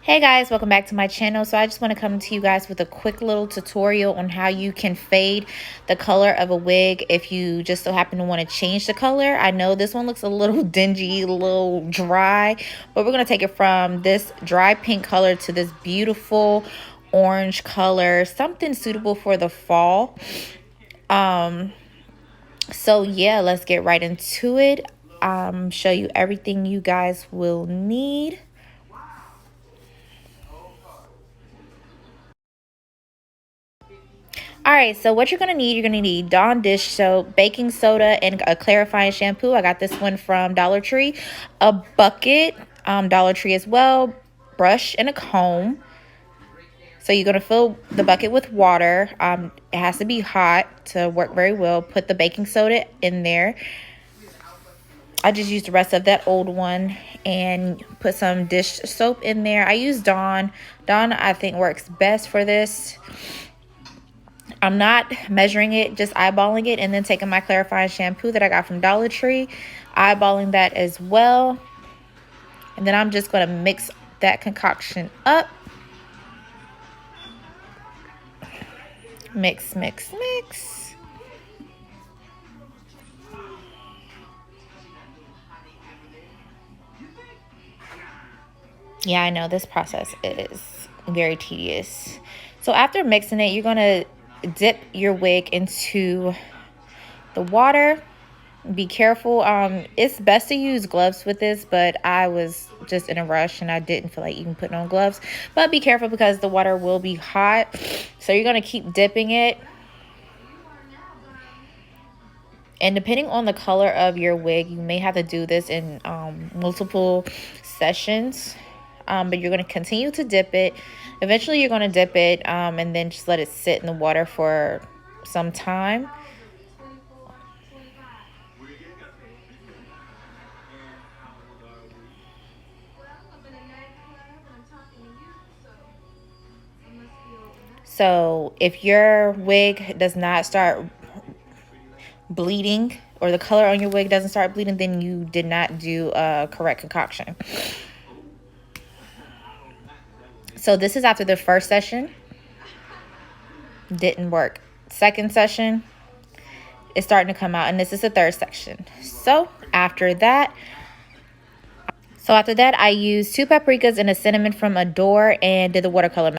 Hey guys, welcome back to my channel. So I just want to come to you guys with a quick little tutorial on how you can fade the color of a wig if you just so happen to want to change the color. I know this one looks a little dingy, a little dry, but we're going to take it from this dry pink color to this beautiful orange color, something suitable for the fall. So yeah, let's get right into it. Show you everything you guys will need. All right, so what you're going to need Dawn dish soap, baking soda, and a clarifying shampoo. I got this one from Dollar Tree. A bucket, Dollar Tree as well, brush, and a comb. So you're going to fill the bucket with water. It has to be hot to work very well. Put the baking soda in there. I just used the rest of that old one and put some dish soap in there. I use Dawn. Dawn, I think, works best for this. I'm not measuring it, just eyeballing it, and then taking my clarifying shampoo that I got from Dollar Tree, eyeballing that as well. And then I'm just going to mix that concoction up. Mix, mix, mix. Yeah, I know this process is very tedious. So after mixing it, you're going to dip your wig into the water. Be careful. It's best to use gloves with this, but I was just in a rush and I didn't feel like even putting on gloves. But be careful because the water will be hot. So you're going to keep dipping it. And depending on the color of your wig, you may have to do this in multiple sessions. But you're going to continue to dip it. Eventually you're going to dip it and then just let it sit in the water for some time. So if your wig does not start bleeding, or the color on your wig doesn't start bleeding, then you did not do a correct concoction. So this is after the first session. Didn't work. Second session, it's starting to come out, and this is the third section. So after that, I used 2 paprikas and a cinnamon from Adore and did the watercolor.